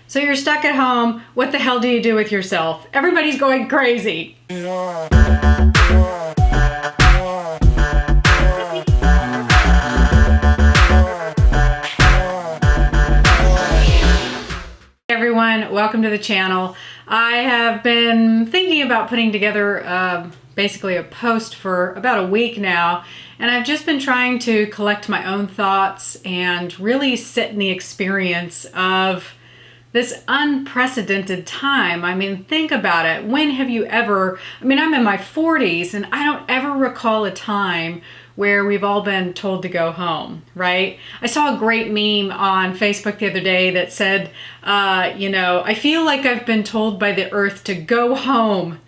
So you're stuck at home. What the hell do you do with yourself? Everybody's going crazy. Everyone, welcome to the channel. I have been thinking about putting together basically a post for about a week now, and I've just been trying to collect my own thoughts and really sit in the experience of this unprecedented time. I mean, think about it. When have you ever, I'm in my 40s and I don't ever recall a time where we've all been told to go home, right? I saw a great meme on Facebook the other day that said, I feel like I've been told by the earth to go home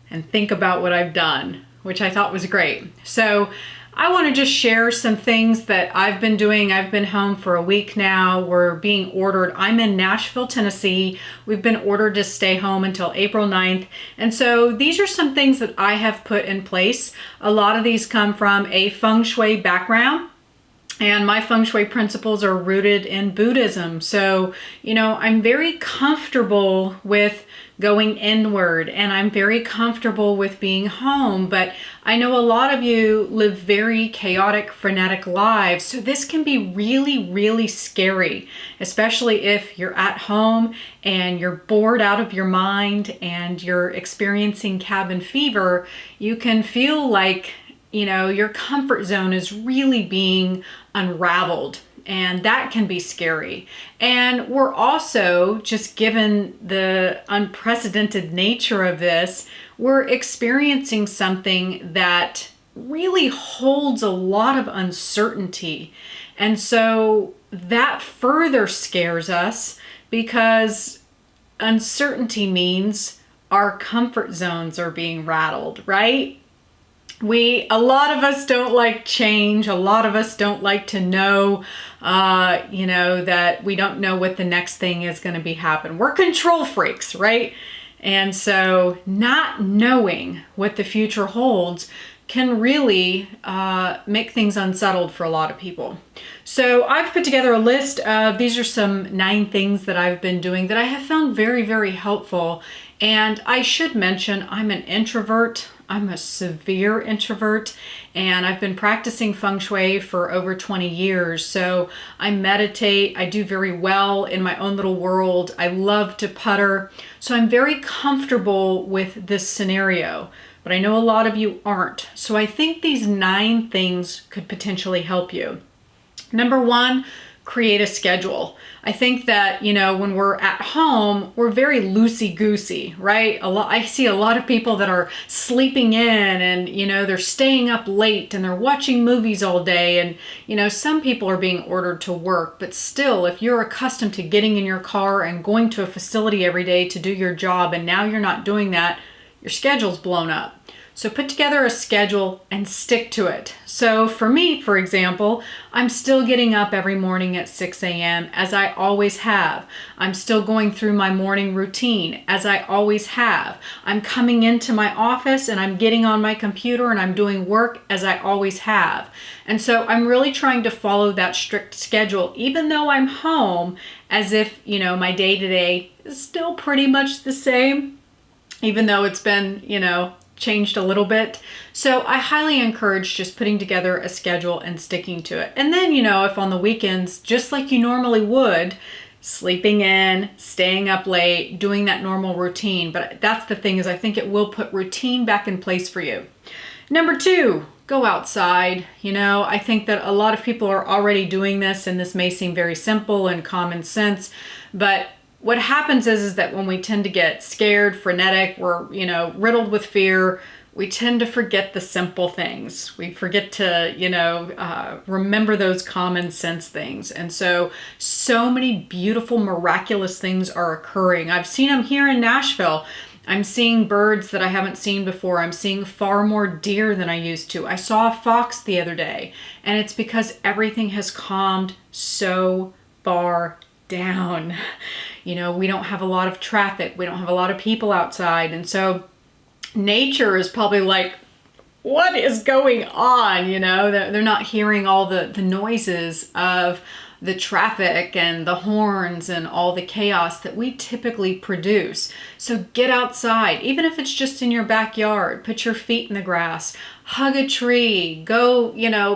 and think about what I've done, which I thought was great. So I want to just share some things that I've been doing. I've been home for a week now. We're being ordered. I'm in Nashville, Tennessee. We've been ordered to stay home until April 9th. And so these are some things that I have put in place. A lot of these come from a Feng Shui background. And my Feng Shui principles are rooted in Buddhism. So, I'm very comfortable with going inward and I'm very comfortable with being home. But I know a lot of you live very chaotic, frenetic lives. So this can be really, really scary, especially if you're at home and you're bored out of your mind and you're experiencing cabin fever. You can feel like your comfort zone is really being unraveled, and that can be scary. And we're also, just given the unprecedented nature of this, we're experiencing something that really holds a lot of uncertainty. And so that further scares us because uncertainty means our comfort zones are being rattled, right? A lot of us don't like change. A lot of us don't like to know, that we don't know what the next thing is going to be happen. We're control freaks, right? And so not knowing what the future holds can really make things unsettled for a lot of people. So I've put together a list of, these are some 9 things that I've been doing that I have found very, very helpful. And I should mention, I'm an introvert. I'm a severe introvert, and I've been practicing Feng Shui for over 20 years. So I meditate, I do very well in my own little world. I love to putter. So I'm very comfortable with this scenario, but I know a lot of you aren't. So I think these 9 things could potentially help you. Number 1, create a schedule. I think that, when we're at home, we're very loosey-goosey, right? I see a lot of people that are sleeping in and, they're staying up late and they're watching movies all day. And, some people are being ordered to work, but still, if you're accustomed to getting in your car and going to a facility every day to do your job, and now you're not doing that, your schedule's blown up. So put together a schedule and stick to it. So for me, for example, I'm still getting up every morning at 6 a.m. as I always have. I'm still going through my morning routine as I always have. I'm coming into my office and I'm getting on my computer and I'm doing work as I always have. And so I'm really trying to follow that strict schedule, even though I'm home, as if, my day-to-day is still pretty much the same, even though it's been, changed a little bit. So I highly encourage just putting together a schedule and sticking to it. And then, if on the weekends, just like you normally would, sleeping in, staying up late, doing that normal routine. But that's the thing, is I think it will put routine back in place for you. Number 2, go outside. I think that a lot of people are already doing this, and this may seem very simple and common sense, but what happens is that when we tend to get scared, frenetic, we're, riddled with fear, we tend to forget the simple things. We forget to, remember those common sense things. And so many beautiful, miraculous things are occurring. I've seen them here in Nashville. I'm seeing birds that I haven't seen before. I'm seeing far more deer than I used to. I saw a fox the other day, and it's because everything has calmed so far down. We don't have a lot of traffic. We don't have a lot of people outside. And so nature is probably like, what is going on? They're not hearing all the noises of the traffic and the horns and all the chaos that we typically produce. So get outside, even if it's just in your backyard, put your feet in the grass, hug a tree, go,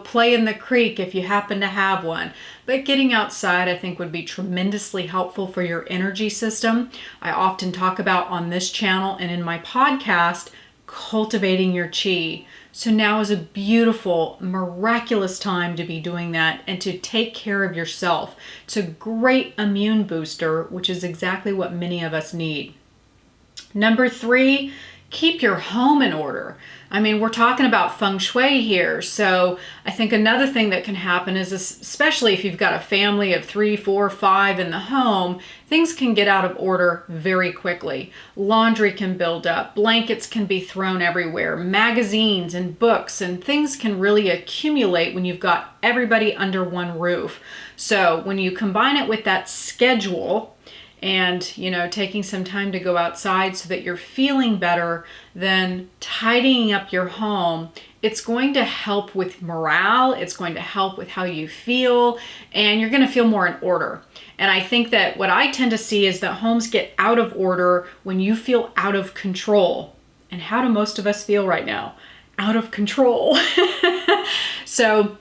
play in the creek if you happen to have one. But getting outside, I think, would be tremendously helpful for your energy system. I often talk about on this channel and in my podcast, cultivating your chi. So now is a beautiful, miraculous time to be doing that and to take care of yourself. It's a great immune booster, which is exactly what many of us need. Number 3, keep your home in order. I mean, we're talking about feng shui here. So I think another thing that can happen is, especially if you've got a family of 3, 4, 5 in the home, things can get out of order very quickly. Laundry can build up, blankets can be thrown everywhere, magazines and books and things can really accumulate when you've got everybody under one roof. So when you combine it with that schedule, and, taking some time to go outside so that you're feeling better, then tidying up your home, it's going to help with morale, it's going to help with how you feel, and you're going to feel more in order. And I think that what I tend to see is that homes get out of order when you feel out of control. And how do most of us feel right now? Out of control. So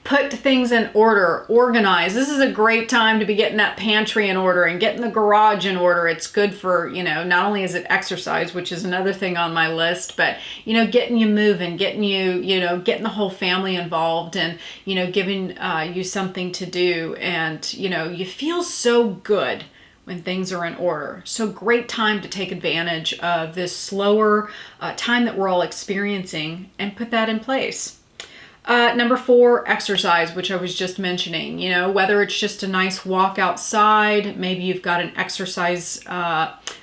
put things in order, organize. This is a great time to be getting that pantry in order and getting the garage in order. It's good for, not only is it exercise, which is another thing on my list, but, getting you moving, getting you, getting the whole family involved and, giving you something to do. And, you feel so good when things are in order. So great time to take advantage of this slower time that we're all experiencing and put that in place. Number 4, exercise, which I was just mentioning, whether it's just a nice walk outside, maybe you've got an exercise,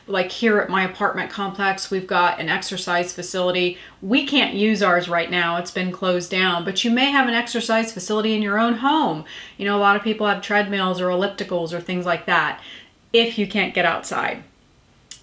like here at my apartment complex, we've got an exercise facility. We can't use ours right now. It's been closed down, but you may have an exercise facility in your own home. A lot of people have treadmills or ellipticals or things like that if you can't get outside.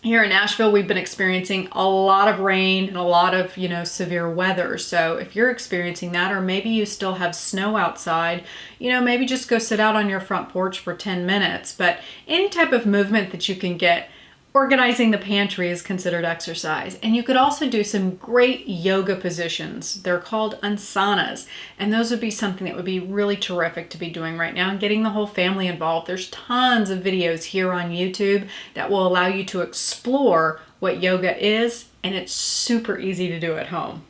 Here in Nashville, we've been experiencing a lot of rain and a lot of, severe weather. So if you're experiencing that, or maybe you still have snow outside, maybe just go sit out on your front porch for 10 minutes. But any type of movement that you can get, organizing the pantry is considered exercise. And you could also do some great yoga positions. They're called asanas. And those would be something that would be really terrific to be doing right now and getting the whole family involved. There's tons of videos here on YouTube that will allow you to explore what yoga is, and it's super easy to do at home.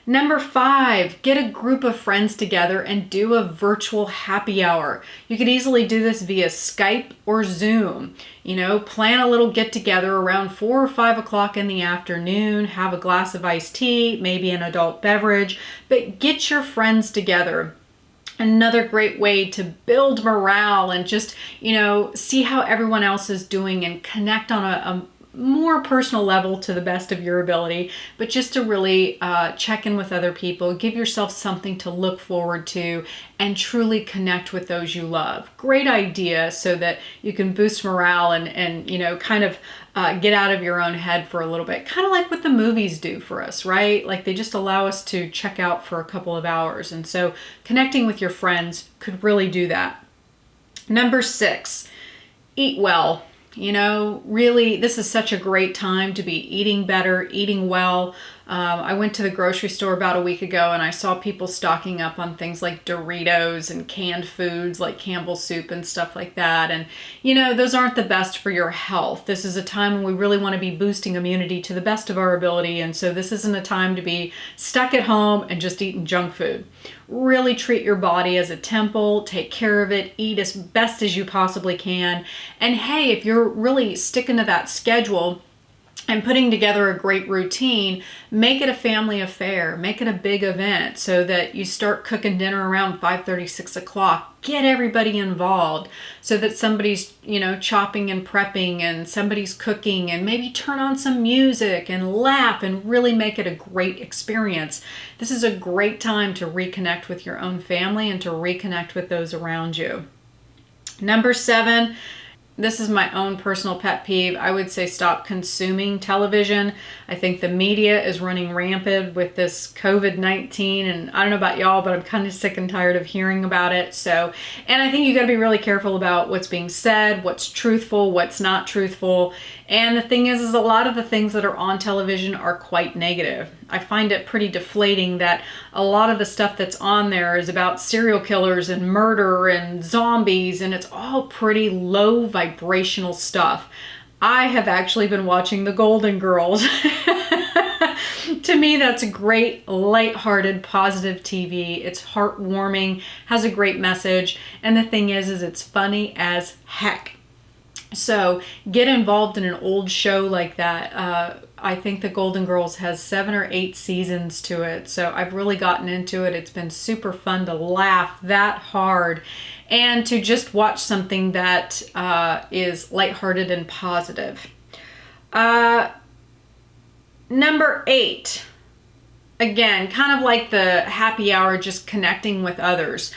Number 5, get a group of friends together and do a virtual happy hour. You could easily do this via Skype or Zoom. Plan a little get together around 4 or 5 o'clock in the afternoon, have a glass of iced tea, maybe an adult beverage, but get your friends together. Another great way to build morale and just, see how everyone else is doing and connect on a more personal level to the best of your ability, but just to really check in with other people, give yourself something to look forward to and truly connect with those you love. Great idea so that you can boost morale and kind of get out of your own head for a little bit. Kind of like what the movies do for us, right? Like they just allow us to check out for a couple of hours. And so connecting with your friends could really do that. Number 6, eat well. Really, this is such a great time to be eating better, eating well. I went to the grocery store about a week ago and I saw people stocking up on things like Doritos and canned foods like Campbell's soup and stuff like that. And, those aren't the best for your health. This is a time when we really want to be boosting immunity to the best of our ability. And so this isn't a time to be stuck at home and just eating junk food. Really treat your body as a temple, take care of it, eat as best as you possibly can. And hey, if you're really sticking to that schedule and putting together a great routine, make it a family affair, make it a big event so that you start cooking dinner around 5:30, 6 o'clock. Get everybody involved so that somebody's, chopping and prepping and somebody's cooking, and maybe turn on some music and laugh and really make it a great experience. This is a great time to reconnect with your own family and to reconnect with those around you. Number 7, this is my own personal pet peeve. I would say stop consuming television. I think the media is running rampant with this COVID-19, and I don't know about y'all, but I'm kind of sick and tired of hearing about it. So, and I think you got to be really careful about what's being said, what's truthful, what's not truthful. And the thing is a lot of the things that are on television are quite negative. I find it pretty deflating that a lot of the stuff that's on there is about serial killers and murder and zombies, and it's all pretty low vibrational stuff. I have actually been watching The Golden Girls. To me, that's a great, lighthearted, positive TV. It's heartwarming, has a great message, and the thing is it's funny as heck. So get involved in an old show like that. I think The Golden Girls has 7 or 8 seasons to it. So I've really gotten into it. It's been super fun to laugh that hard and to just watch something that is lighthearted and positive. Number 8. Again, kind of like the happy hour, just connecting with others.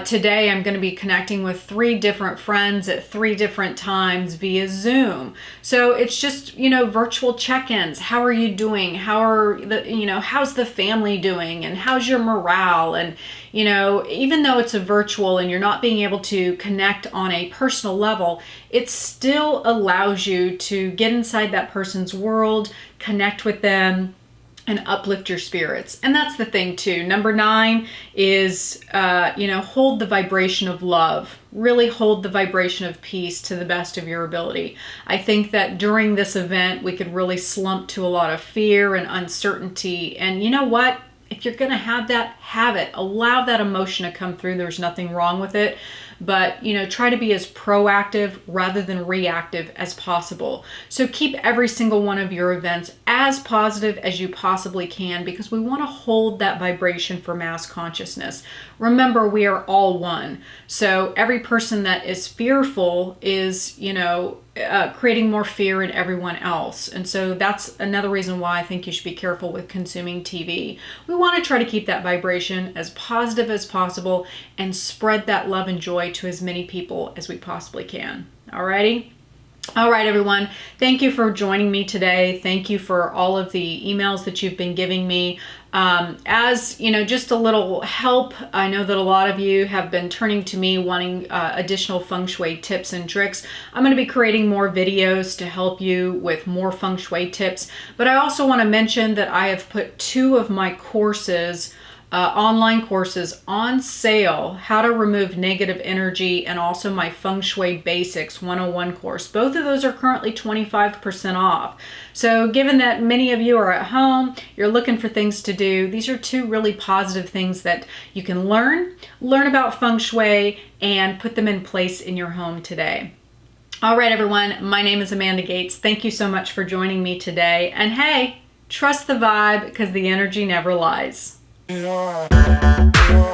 Today, I'm going to be connecting with 3 different friends at 3 different times via Zoom. So it's just, virtual check-ins. How are you doing? How's the family doing? And how's your morale? And, even though it's a virtual and you're not being able to connect on a personal level, it still allows you to get inside that person's world, connect with them, and uplift your spirits. And that's the thing too. Number 9 is, hold the vibration of love. Really hold the vibration of peace to the best of your ability. I think that during this event, we could really slump to a lot of fear and uncertainty. And you know what? If you're going to have that, have it. Allow that emotion to come through. There's nothing wrong with it. But, try to be as proactive rather than reactive as possible. So keep every single one of your events as positive as you possibly can, because we want to hold that vibration for mass consciousness. Remember, we are all one. So every person that is fearful is, creating more fear in everyone else. And so that's another reason why I think you should be careful with consuming TV. We want to try to keep that vibration as positive as possible and spread that love and joy to as many people as we possibly can. Alrighty? All right, everyone. Thank you for joining me today. Thank you for all of the emails that you've been giving me. Just a little help. I know that a lot of you have been turning to me wanting additional feng shui tips and tricks. I'm going to be creating more videos to help you with more feng shui tips. But I also want to mention that I have put 2 of my courses, online courses, on sale. How to remove negative energy, and also my Feng Shui Basics 101 course. Both of those are currently 25% off. So given that many of you are at home, you're looking for things to do, these are 2 really positive things that you can learn about Feng Shui and put them in place in your home today. All right, everyone. My name is Amanda Gates. Thank you so much for joining me today. And hey, trust the vibe, because the energy never lies. Yeah.